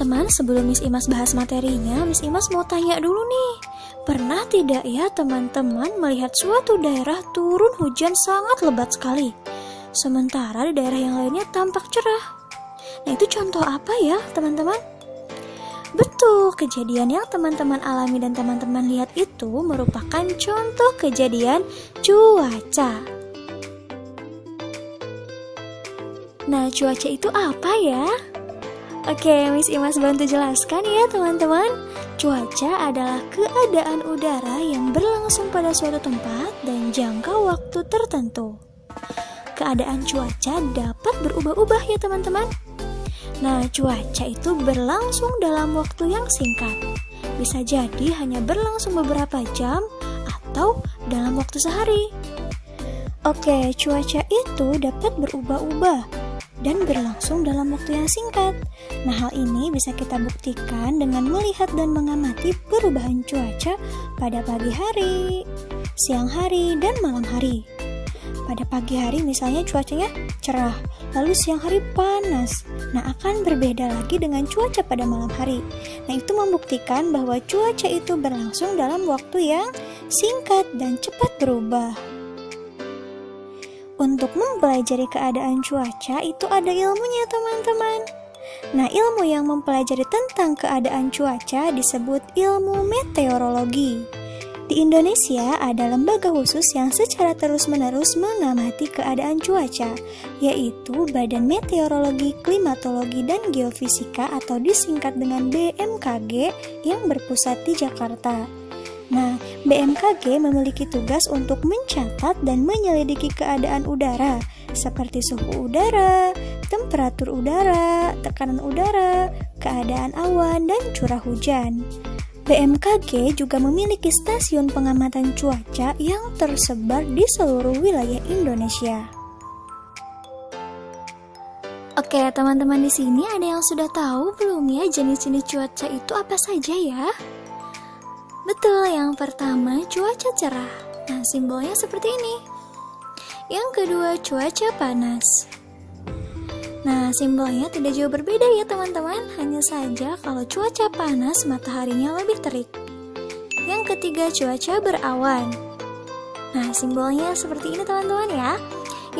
teman-teman, sebelum Miss Imas bahas materinya, Miss Imas mau tanya dulu nih. Pernah tidak ya teman-teman melihat suatu daerah turun hujan sangat lebat sekali, sementara di daerah yang lainnya tampak cerah? Nah, itu contoh apa ya teman-teman? Betul, kejadian yang teman-teman alami dan teman-teman lihat itu merupakan contoh kejadian cuaca. Nah, cuaca itu apa ya? Oke, Miss Imas bantu jelaskan ya teman-teman. Cuaca adalah keadaan udara yang berlangsung pada suatu tempat dan jangka waktu tertentu. Keadaan cuaca dapat berubah-ubah ya teman-teman. Nah, cuaca itu berlangsung dalam waktu yang singkat. Bisa jadi hanya berlangsung beberapa jam atau dalam waktu sehari. Oke, cuaca itu dapat berubah-ubah dan berlangsung dalam waktu yang singkat. Nah, hal ini bisa kita buktikan dengan melihat dan mengamati perubahan cuaca pada pagi hari, siang hari, dan malam hari. Pada pagi hari misalnya cuacanya cerah, lalu siang hari panas. Nah, akan berbeda lagi dengan cuaca pada malam hari. Nah, itu membuktikan bahwa cuaca itu berlangsung dalam waktu yang singkat dan cepat berubah. Untuk mempelajari keadaan cuaca itu ada ilmunya teman-teman. Nah, ilmu yang mempelajari tentang keadaan cuaca disebut ilmu meteorologi. Di Indonesia ada lembaga khusus yang secara terus-menerus mengamati keadaan cuaca, yaitu Badan Meteorologi, Klimatologi, dan Geofisika atau disingkat dengan BMKG yang berpusat di Jakarta. Nah, BMKG memiliki tugas untuk mencatat dan menyelidiki keadaan udara, seperti suhu udara, temperatur udara, tekanan udara, keadaan awan, dan curah hujan. BMKG juga memiliki stasiun pengamatan cuaca yang tersebar di seluruh wilayah Indonesia. Oke, teman-teman, di sini ada yang sudah tahu belum ya jenis-jenis cuaca itu apa saja ya? Betul, yang pertama cuaca cerah. Nah, simbolnya seperti ini. Yang kedua cuaca panas. Nah, simbolnya tidak jauh berbeda ya teman-teman. Hanya saja kalau cuaca panas mataharinya lebih terik. Yang ketiga cuaca berawan. Nah, simbolnya seperti ini teman-teman ya.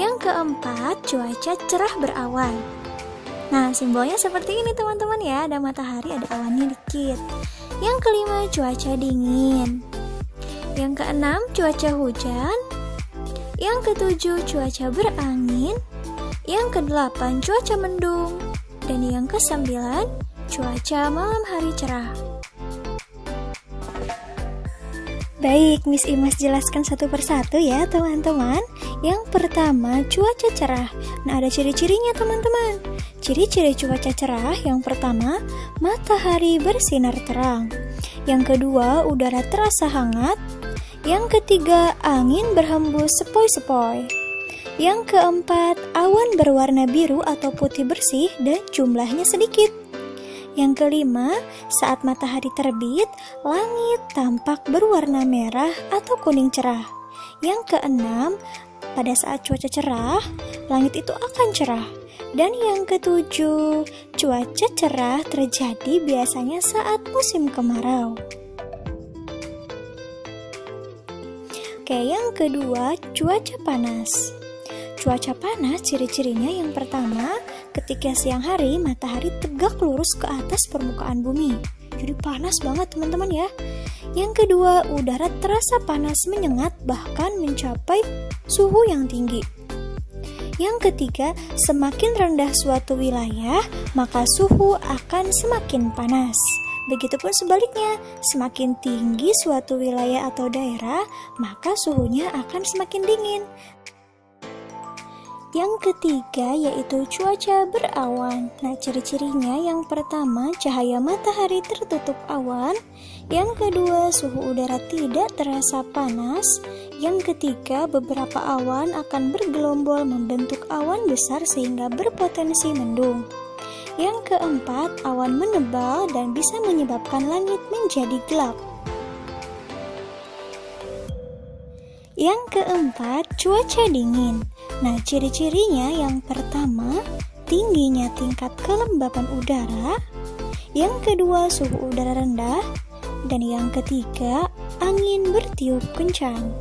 Yang keempat cuaca cerah berawan. Nah, simbolnya seperti ini teman-teman ya. Ada matahari, ada awannya dikit. Yang kelima cuaca dingin. Yang keenam cuaca hujan. Yang ketujuh cuaca berangin. Yang kedelapan cuaca mendung. Dan yang kesembilan cuaca malam hari cerah. Baik, Miss Imas jelaskan satu persatu ya teman-teman. Yang pertama cuaca cerah. Nah, ada ciri-cirinya teman-teman. Ciri-ciri cuaca cerah yang pertama, matahari bersinar terang. Yang kedua, udara terasa hangat. Yang ketiga, angin berhembus sepoi-sepoi. Yang keempat, awan berwarna biru atau putih bersih dan jumlahnya sedikit. Yang kelima, saat matahari terbit, langit tampak berwarna merah atau kuning cerah. Yang keenam, pada saat cuaca cerah, langit itu akan cerah. Dan yang ketujuh, cuaca cerah terjadi biasanya saat musim kemarau. Oke, yang kedua, cuaca panas. Cuaca panas ciri-cirinya yang pertama, ketika siang hari matahari tegak lurus ke atas permukaan bumi. Jadi panas banget teman-teman ya. Yang kedua, udara terasa panas menyengat bahkan mencapai suhu yang tinggi. Yang ketiga, semakin rendah suatu wilayah, maka suhu akan semakin panas. Begitupun sebaliknya, semakin tinggi suatu wilayah atau daerah, maka suhunya akan semakin dingin. Yang ketiga yaitu cuaca berawan. Nah, ciri-cirinya yang pertama, cahaya matahari tertutup awan. Yang kedua, suhu udara tidak terasa panas. Yang ketiga, beberapa awan akan bergelombol membentuk awan besar sehingga berpotensi mendung. Yang keempat, awan menebal dan bisa menyebabkan langit menjadi gelap. Yang keempat, cuaca dingin. Nah, ciri-cirinya yang pertama, tingginya tingkat kelembapan udara. yang kedua suhu udara rendah, dan yang ketiga angin bertiup kencang.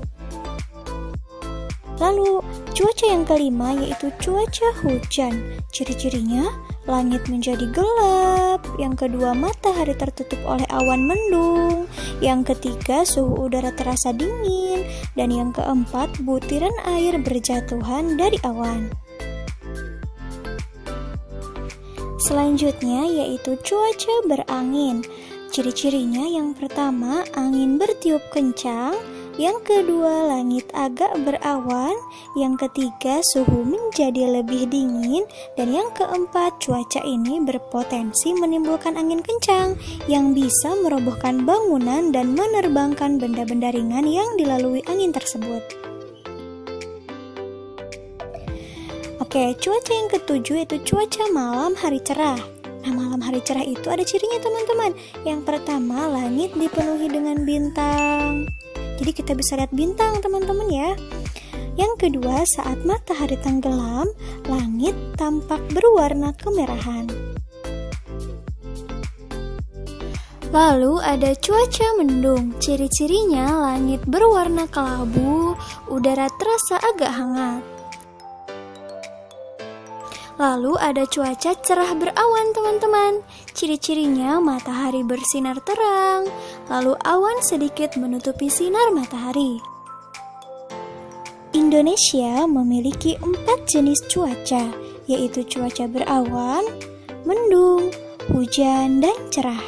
Lalu, cuaca yang kelima yaitu cuaca hujan. Ciri-cirinya, langit menjadi gelap. Yang kedua, matahari tertutup oleh awan mendung. Yang ketiga, suhu udara terasa dingin. Dan yang keempat, butiran air berjatuhan dari awan. Selanjutnya yaitu cuaca berangin. Ciri-cirinya yang pertama, angin bertiup kencang. Yang kedua, langit agak berawan. Yang ketiga, suhu menjadi lebih dingin. Dan yang keempat, cuaca ini berpotensi menimbulkan angin kencang yang bisa merobohkan bangunan dan menerbangkan benda-benda ringan yang dilalui angin tersebut. Oke, cuaca yang ketujuh yaitu cuaca malam hari cerah. Nah, malam hari cerah itu ada cirinya teman-teman. Yang pertama, langit dipenuhi dengan bintang. Jadi kita bisa lihat bintang teman-teman ya. Yang kedua, saat matahari tenggelam, langit tampak berwarna kemerahan. Lalu ada cuaca mendung. Ciri-cirinya langit berwarna kelabu, udara terasa agak hangat. Lalu ada cuaca cerah berawan teman-teman. Ciri-cirinya matahari bersinar terang, lalu awan sedikit menutupi sinar matahari. Indonesia memiliki 4 jenis cuaca, yaitu cuaca berawan, mendung, hujan, dan cerah.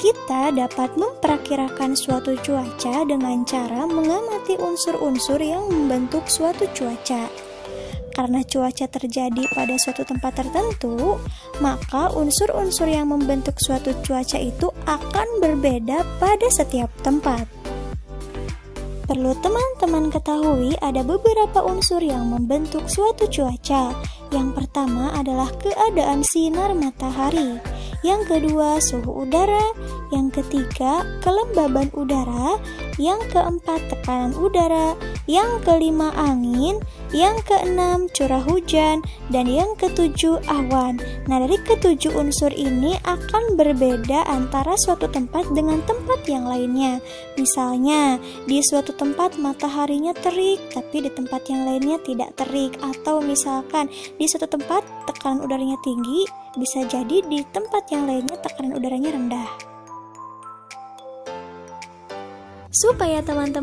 Kita dapat memperkirakan suatu cuaca dengan cara mengamati unsur-unsur yang membentuk suatu cuaca. Karena cuaca terjadi pada suatu tempat tertentu, maka unsur-unsur yang membentuk suatu cuaca itu akan berbeda pada setiap tempat. Perlu teman-teman ketahui ada beberapa unsur yang membentuk suatu cuaca. Yang pertama adalah keadaan sinar matahari. Yang kedua, suhu udara. Yang ketiga, kelembaban udara. Yang keempat, tekanan udara. Yang kelima, angin. Yang keenam, curah hujan. Dan yang ketujuh, awan. Nah, dari ketujuh unsur ini akan berbeda antara suatu tempat dengan tempat yang lainnya. Misalnya, di suatu tempat mataharinya terik, tapi di tempat yang lainnya tidak terik. Atau misalkan, di suatu tempat tekanan udaranya tinggi, bisa jadi di tempat yang lainnya tekanan udaranya rendah. Supaya teman-teman